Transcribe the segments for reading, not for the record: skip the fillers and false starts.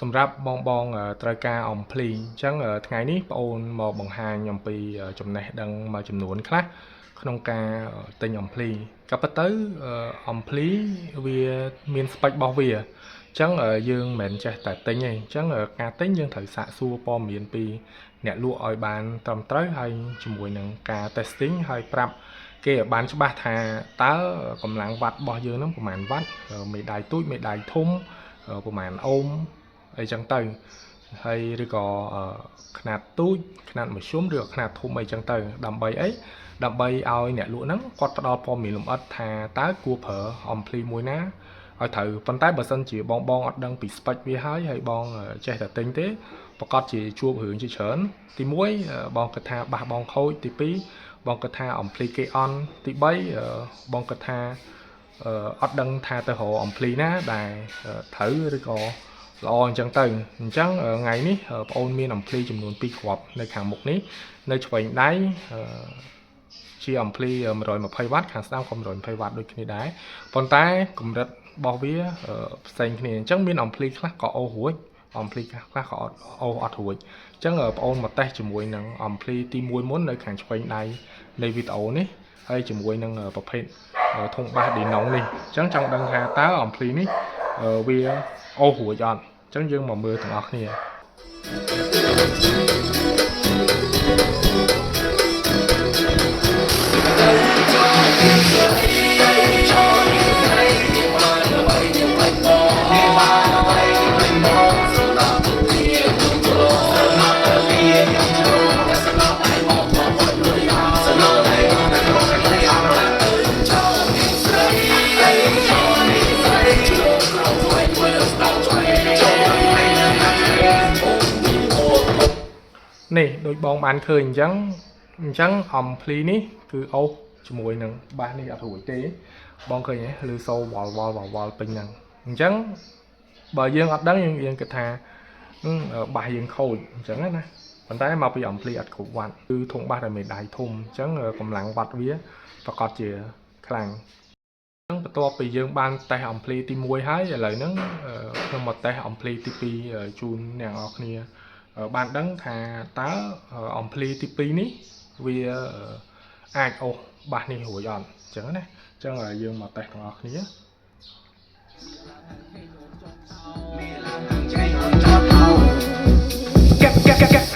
សម្រាប់បងត្រូវការអំភ្លីអញ្ចឹងថ្ងៃនេះបងអូនមកបង្ហាញអំពីចំណេះដឹងមួយចំនួនខ្លះក្នុងការទិញអំភ្លីក៏ប៉ុន្តែអំភ្លីវាមានស្ពេចរបស់វាអញ្ចឹងយើងមិនមែនចេះតែទិញទេអញ្ចឹងការទិញយើងត្រូវសាកសួរព័ត៌មានពីអ្នកលក់ឲ្យបានត្រឹមត្រូវហើយជាមួយនឹងការ testing ហើយប្រាប់គេឲ្យបានច្បាស់ថាតើកម្លាំងវ៉ាត់របស់យើងហ្នឹងប្រហែលវ៉ាត់មេដៃទូចមេដៃធំប្រហែលអូមអីចឹងទៅហើយឬក៏ຂະຫນាតទូចຂະຫນាតមធ្យមឬក៏ຂະຫນាតធំអីចឹងទៅដើម្បីអីដើម្បីឲ្យអ្នកលក់ហ្នឹងគាត់ផ្ដល់ព័ត៌មានលម្អិតថាតើគួរប្រើអំភ្លីមួយណាឲ្យត្រូវប៉ុន្តែបើសិនជាបងអត់ដឹងពីស្ពេចវាហើយបងចេះតែទិញទេប្រកាសជាជួបរឿងជាច្រើនទី1បងគិតថាបះបង់ខូចទី2បងគិតថាអំភ្លីគេអន់ទី3បងគិតថាអត់ដឹងថាទៅរកអំភ្លីណាដែលត្រូវឬក៏ល្អអញ្ចឹងទៅអញ្ចឹងថ្ងៃនេះបងអូនមានអំភ្លីចំនួន2គ្រាប់នៅខាងមុខនេះនៅឆ្វេងដៃជាអំភ្លី120វ៉ាត់ខាងស្ដាំក៏120វ៉ាត់ដូចគ្នាដែរប៉ុន្តែកម្រិតរបស់វាផ្សេងគ្នាអញ្ចឹងមានអំភ្លីខ្លះក៏អូសរួចអំភ្លីខ្លះក៏អត់រួចអញ្ចឹងបងអូនមកតេស្តជាមួយនឹងអំភ្លីទី1មុននៅខាងឆ្វេងដៃនៃវីដេអូនេះហើយជាមួយនឹងប្រភេទធុងបាសឌីណុងនេះអញ្ចឹងចង់ដឹងថាតើអំភ្លីនេះវាអូសរួចអត់អញ្ចឹងយើងមកមើលទាំងអស់គ្នានេះដូចបងបានឃើញអញ្ចឹងអំភ្លីនេះគឺអូសជាមួយនឹងបាសនេះអត់រួចទេបងឃើញទេឬសូវល់ពេញហ្នឹងអញ្ចឹងបើយើងអត់ដឹងយើងគិតថាបាសយើងខូចអញ្ចឹងណាប៉ុន្តែមកពីអំភ្លីអត់គ្រប់វ៉ាត់គឺធុងបាសតែមេដៃធំអញ្ចឹងកម្លាំងវ៉ាត់វាប្រកាសជាខ្លាំងបន្ទាប់ពីយើងបានតេស្តអំភ្លីទី1ហើយឥឡូវហ្នឹងខ្ញុំមកតេស្តអំភ្លីទី2ជូនអ្នកនរគ្នាបានដឹងថាតើអំភ្លីទី2នេះវាអាចអូសបាសនេះរួចអត់អញ្ចឹងណាអញ្ចឹងយើងមកតេស្តទាំងអស់គ្នា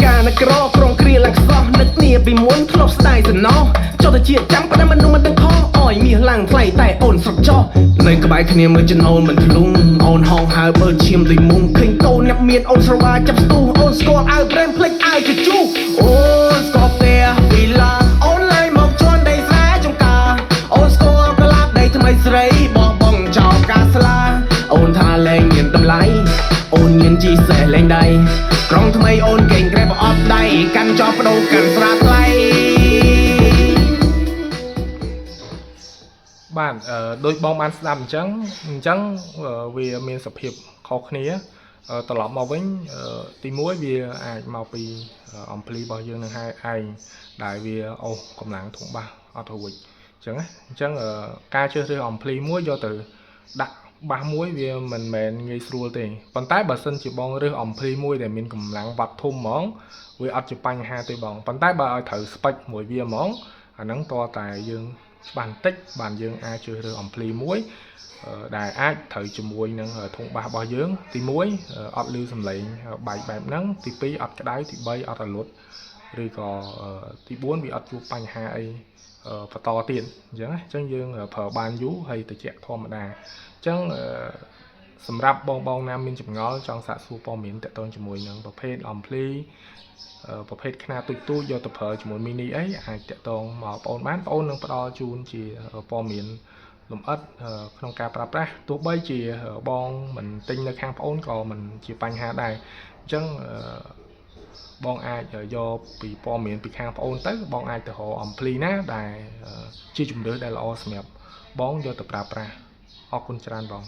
ការណក្រក្រុងគ្រាឡើងខ្សោះនឹកគ្នាពីមុនធ្លាប់ស្ដាយសំណោះចុះទៅជាចាំប៉ុន្តែមិនដឹងខអយមាសឡើងថ្លៃតែអូនស្រុកចោះនៅក្បែរគ្នាមើលចិនអូនមិនធ្លុងអូនហងហើបើឈាមដូចមុំឃើញកូនអ្នកមានអូនស្រវាចាប់ស្ទុះអូនស្គាល់អាវប្រេមភ្លេចអាវជជុះអូនស្គាល់ផ្ទះវិឡាអូនឡាយមកជន់ដីស្រែចំការអូនស្គាល់ក្លាបដីថ្មីស្រីបោះបង់ចោលការស្លាអូនថាលែងមានតម្លៃអូនញៀនជីសេះលែងដៃក្រុងថ្មីអូនកេងក្រែបអត់ដៃកាន់ចោលបដូរកាន់ស្រាថ្លៃបាទដោយបងបានស្ដាប់អញ្ចឹងវាមានសភាពខុសគ្នាត្រឡប់មកវិញទី1វាអាចមកពីអំភ្លីរបស់យើងនឹងហើយឯងដែលវាអូសកម្លាំងធុងបាសអត់រួចអញ្ចឹងការជ្រើសរើសអំភ្លីមួយយកទៅដាក់បាសមួយវាមិនមែនងាយស្រួលទេប៉ុន្តែបើសិនជាបងរើសអំភ្លីមួយដែលមានកម្លាំងវ៉ាត់ធំហ្មងវាអត់ជាបញ្ហាទេបងប៉ុន្តែបើឲ្យត្រូវស្ពេចមួយវាហ្មងអាហ្នឹងតើតែយើងច្បាស់បន្តិចបានយើងអាចជ្រើសរើសអំភ្លីមួយដែលអាចត្រូវជាមួយនឹងធុងបាសរបស់យើងទី1អត់ឮសំឡេងបែកបែបហ្នឹងទី2អត់ក្តៅទី3អត់រលត់ឬក៏ទី4វាអត់ជួបបញ្ហាអីបន្តទៀតអញ្ចឹងយើងប្រើបានយូរហើយត្រជាក់ធម្មតាអញ្ចឹងសម្រាប់បងណាមានចម្ងល់ចង់សាកសួរព័ត៌មានទាក់ទងជាមួយនឹងប្រភេទអំភ្លីប្រភេទខ្នាតទូចយកទៅប្រើជាមួយមីនីអីអាចតាក់ទងមកបងអូននឹងផ្ដល់ជូនជាព័ត៌មានលម្អិតក្នុងការប្រើប្រាស់ទោះបីជាបងមិនទិញនៅខាងបងអូនក៏មិនជាបញ្ហាដែរអញ្ចឹងបងអាចយកពីព័ត៌មានពីខាងបងអូនទៅបងអាចទៅរកអំភ្លីណាដែលជាជម្រើសដែលល្អសម្រាប់បងយកទៅប្រើប្រាស់អរគុណច្រើនបង